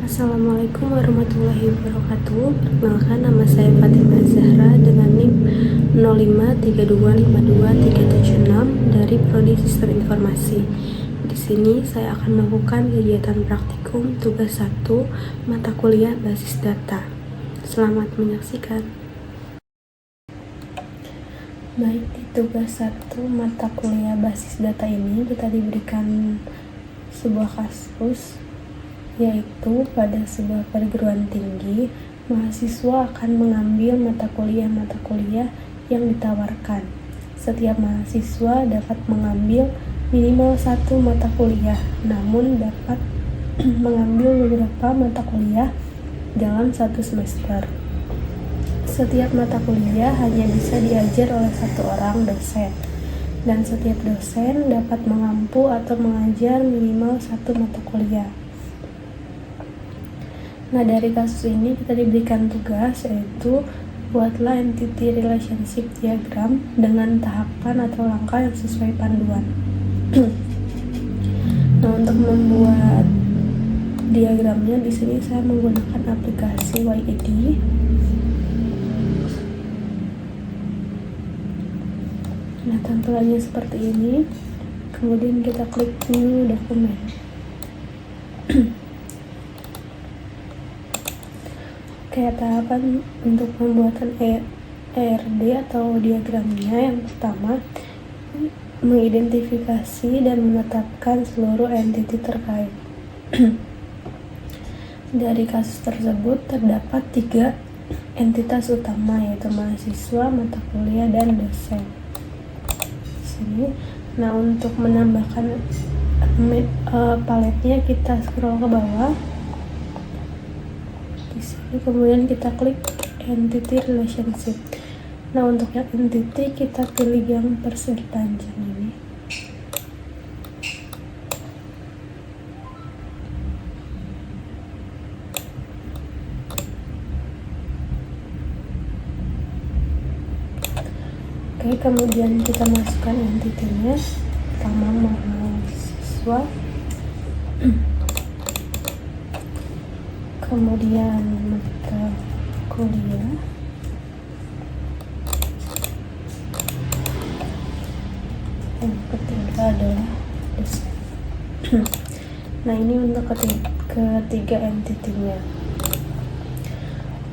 Assalamualaikum warahmatullahi wabarakatuh. Perkenalkan, nama saya Fatimah Zahra dengan NIM 0532523376 dari Prodi Sistem Informasi. Di sini saya akan melakukan kegiatan praktikum tugas 1 mata kuliah basis data. Selamat menyaksikan. Baik, di tugas 1 mata kuliah basis data ini kita diberikan sebuah kasus, yaitu pada sebuah perguruan tinggi, mahasiswa akan mengambil mata kuliah yang ditawarkan. Setiap mahasiswa dapat mengambil minimal 1 mata kuliah, namun dapat mengambil beberapa mata kuliah dalam 1 semester. Setiap mata kuliah hanya bisa diajar oleh 1 orang dosen, dan setiap dosen dapat mengampu atau mengajar minimal 1 mata kuliah. Nah, dari kasus ini kita diberikan tugas, yaitu buatlah entity relationship diagram dengan tahapan atau langkah yang sesuai panduan. Nah, untuk membuat diagramnya di sini saya menggunakan aplikasi YED. Nah, tampilannya seperti ini. Kemudian kita klik new dokumen. Kayak tahapan untuk pembuatan ERD atau diagramnya, yang pertama mengidentifikasi dan menetapkan seluruh entiti terkait. Dari kasus tersebut terdapat 3 entitas utama, yaitu mahasiswa, mata kuliah, dan dosen. Sini. Nah, untuk menambahkan paletnya kita scroll ke bawah. Kemudian kita klik entity relationship. Nah, untuk yang entity kita pilih yang persegi panjang ini. Oke, kemudian kita masukkan entitinya. Pertama, mahasiswa, kemudian mata kuliah, yang ketiga adalah dosen. Nah, ini untuk ketiga entitinya.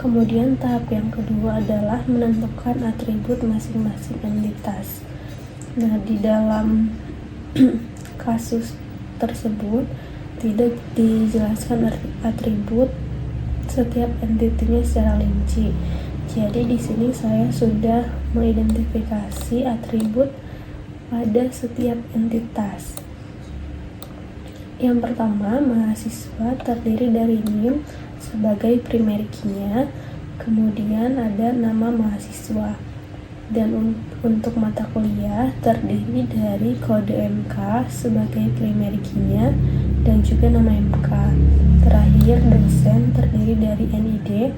Kemudian tahap yang kedua adalah menentukan atribut masing-masing entitas. Nah, di dalam kasus tersebut tidak dijelaskan atribut setiap entitinya secara rinci. Jadi di sini saya sudah mengidentifikasi atribut pada setiap entitas. Yang pertama, mahasiswa terdiri dari NIM sebagai primary key-nya, kemudian ada nama mahasiswa. Dan untuk mata kuliah terdiri dari kode MK sebagai primary key-nya dan juga nama MK. Terakhir, dosen terdiri dari NID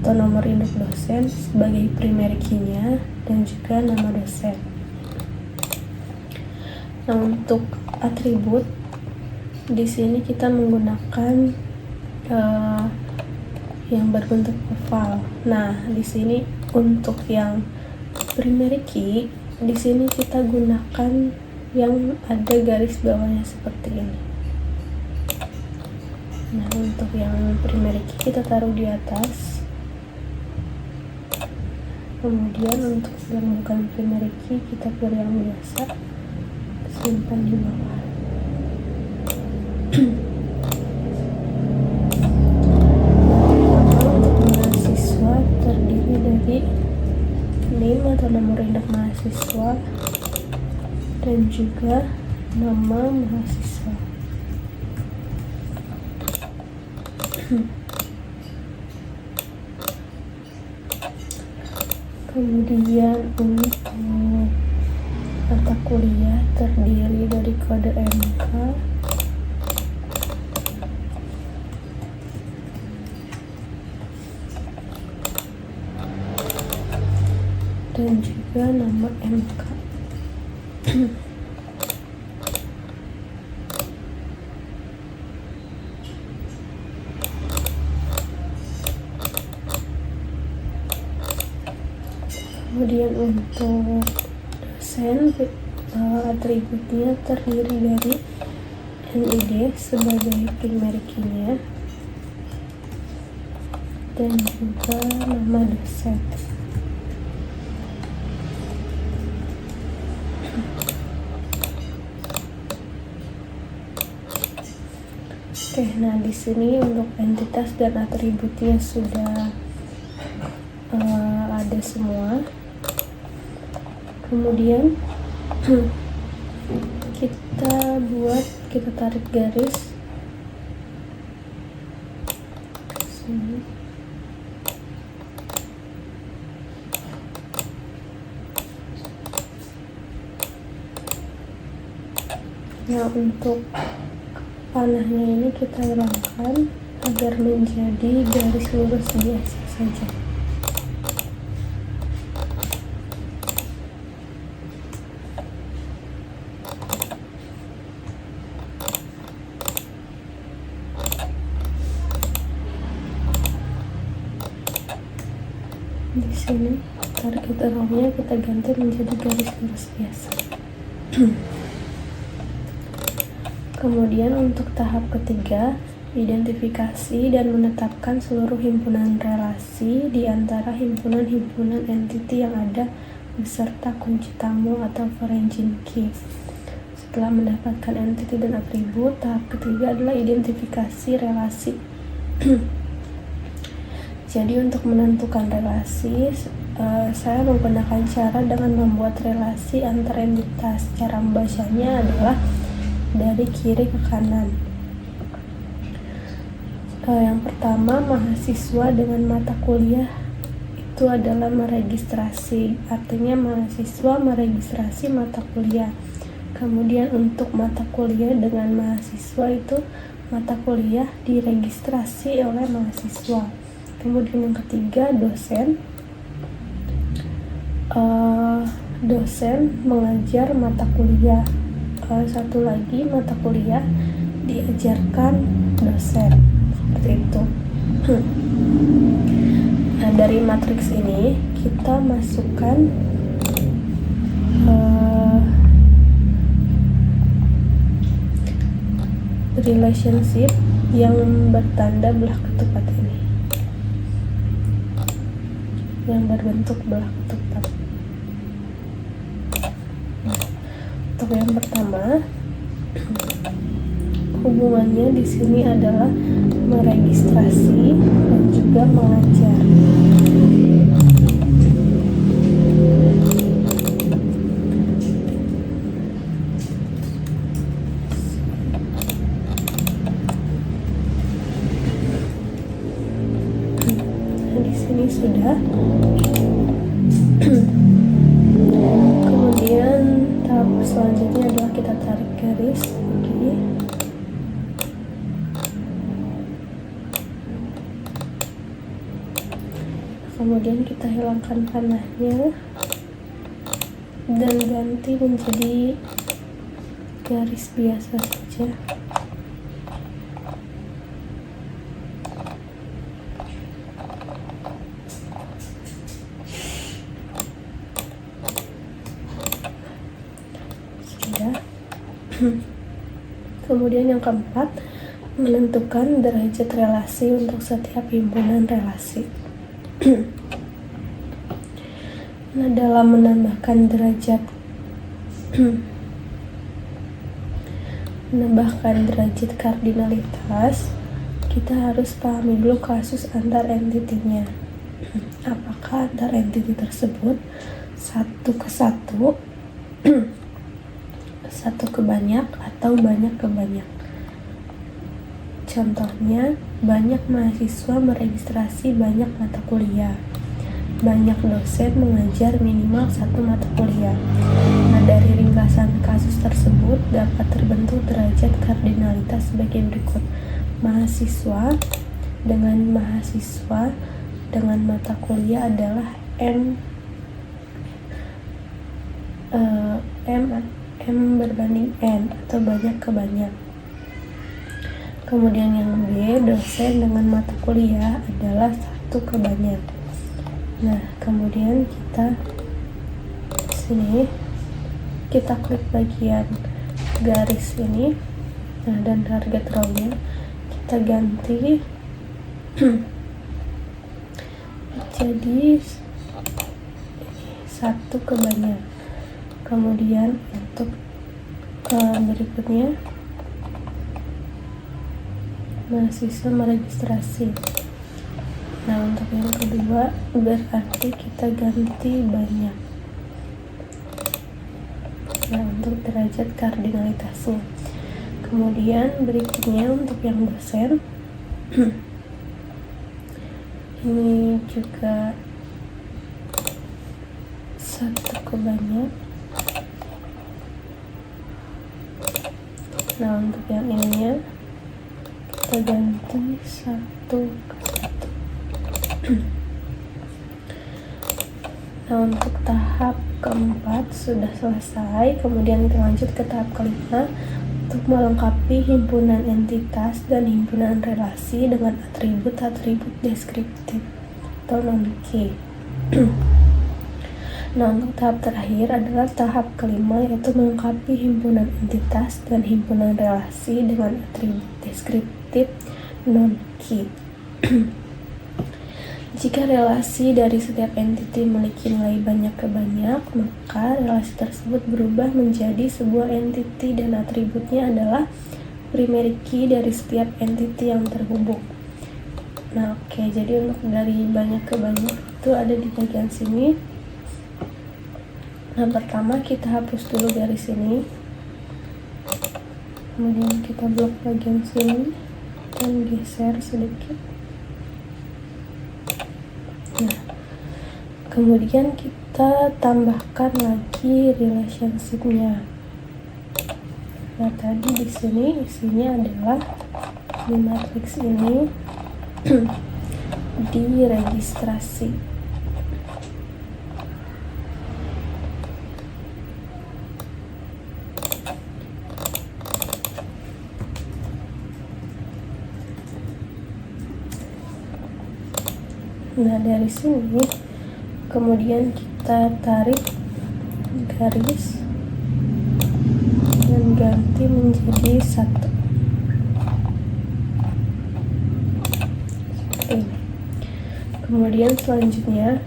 atau nomor induk dosen sebagai primary key-nya dan juga nama dosen. Nah, untuk atribut di sini kita menggunakan yang berbentuk oval. Nah, di sini untuk yang primary key, di sini kita gunakan yang ada garis bawahnya seperti ini. Nah, untuk yang primary key kita taruh di atas. Kemudian untuk yang bukan primary key kita pilih yang biasa, simpan di bawah. Terdiri dari NIM atau nomor induk mahasiswa dan juga nama mahasiswa. Kemudian untuk mata kuliah terdiri dari kode MK dan juga nama MK. Kemudian untuk dosen, atributnya terdiri dari NID sebagai primer keynya dan juga nama dosen. Oke, nah di sini untuk entitas dan atributnya sudah ada semua. Kemudian kita tarik garis sini. Nah, untuk panahnya ini kita hilangkan agar menjadi garis lurus biasa saja. Di sini target arrownya kita ganti menjadi garis lurus biasa. Kemudian untuk tahap ketiga, identifikasi dan menetapkan seluruh himpunan relasi di antara himpunan-himpunan entity yang ada beserta kunci tamu atau foreign key. Setelah mendapatkan entity dan atribut, tahap ketiga adalah identifikasi relasi. Jadi untuk menentukan relasi, saya menggunakan cara dengan membuat relasi antar entitas. Cara membacanya adalah dari kiri ke kanan. Yang pertama, mahasiswa dengan mata kuliah itu adalah meregistrasi, artinya mahasiswa meregistrasi mata kuliah. Kemudian untuk mata kuliah dengan mahasiswa itu mata kuliah diregistrasi oleh mahasiswa. Kemudian yang ketiga, dosen. Dosen mengajar mata kuliah. Satu lagi, mata kuliah diajarkan dosen, seperti itu. Nah, dari matriks ini kita masukkan relationship yang bertanda belah ketupat ini, yang berbentuk belah ketupat. Untuk yang pertama, hubungannya di sini adalah meregistrasi dan juga mengajar. Nah, di sini sudah. Kemudian tahap selanjutnya adalah kita tarik garis begini. Kemudian kita hilangkan panahnya dan ganti menjadi garis biasa saja. Kemudian yang keempat, menentukan derajat relasi untuk setiap himpunan relasi. Nah, dalam menambahkan derajat kardinalitas, kita harus pahami dulu kasus antar entitinya. Apakah antar entiti tersebut satu ke satu, satu ke banyak, atau banyak ke banyak. Contohnya, banyak mahasiswa meregistrasi banyak mata kuliah. Banyak dosen mengajar minimal satu mata kuliah. Nah, dari ringkasan kasus tersebut dapat terbentuk derajat kardinalitas sebagai berikut. Mahasiswa dengan mata kuliah adalah M berbanding N atau banyak ke banyak. Kemudian yang B, dosen dengan mata kuliah adalah satu ke banyak. Nah, kemudian kita sini kita klik bagian garis ini, nah dan target row-nya kita ganti jadi satu ke banyak. Kemudian untuk berikutnya mahasiswa meregistrasi. Nah untuk yang kedua berarti kita ganti banyak. Nah untuk derajat kardinalitasnya. Kemudian berikutnya untuk yang dosen ini juga satu ke banyak. Nah untuk yang ininya kita ganti satu ke satu. Nah untuk tahap keempat sudah selesai. Kemudian kita lanjut ke tahap kelima untuk melengkapi himpunan entitas dan himpunan relasi dengan atribut-atribut deskriptif atau non-key. Nah untuk tahap terakhir adalah tahap kelima, yaitu melengkapi himpunan entitas dan himpunan relasi dengan atribut deskriptif non-key. Jika relasi dari setiap entiti memiliki nilai banyak ke banyak, maka relasi tersebut berubah menjadi sebuah entiti dan atributnya adalah primary key dari setiap entiti yang terhubung. Nah oke, jadi untuk dari banyak ke banyak itu ada di bagian sini. Nah pertama kita hapus dulu garis ini, kemudian kita blok bagian sini dan geser sedikit. Nah kemudian kita tambahkan lagi relationship-nya. Nah tadi di sini isinya adalah di matriks ini di registrasi. Nah dari sini kemudian kita tarik garis dan ganti menjadi satu seperti ini. Kemudian selanjutnya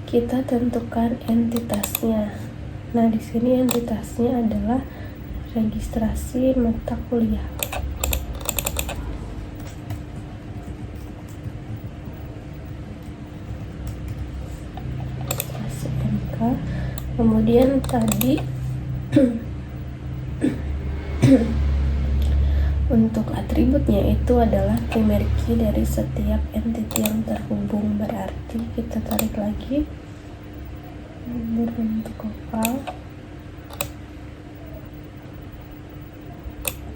kita tentukan entitasnya. Nah di sini entitasnya adalah registrasi mata kuliah. Kemudian tadi untuk atributnya itu adalah primary key dari setiap entiti yang terhubung. Berarti kita tarik lagi berbentuk oval.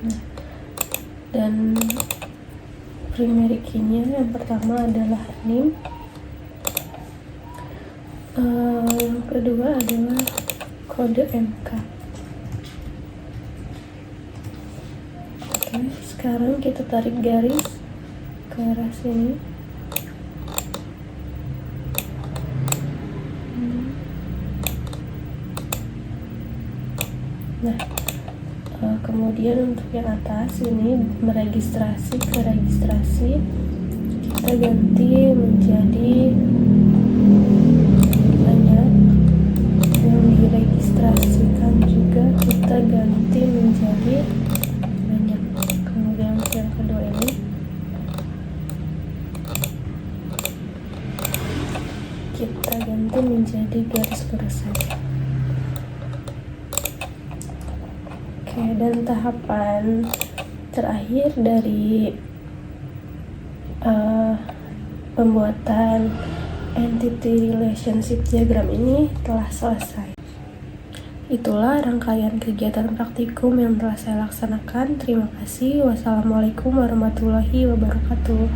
Nah, dan primary key-nya yang pertama adalah name. Yang kedua adalah kode MK. Oke, sekarang kita tarik garis ke arah sini. Nah, kemudian untuk yang atas ini meregistrasi ke registrasi, kita ganti menjadi diregistrasikan juga kita ganti menjadi banyak. Kemudian yang kedua ini kita ganti menjadi garis lurus saja. Oke, dan tahapan terakhir dari pembuatan entity relationship diagram ini telah selesai. Itulah rangkaian kegiatan praktikum yang telah saya laksanakan. Terima kasih. Wassalamualaikum warahmatullahi wabarakatuh.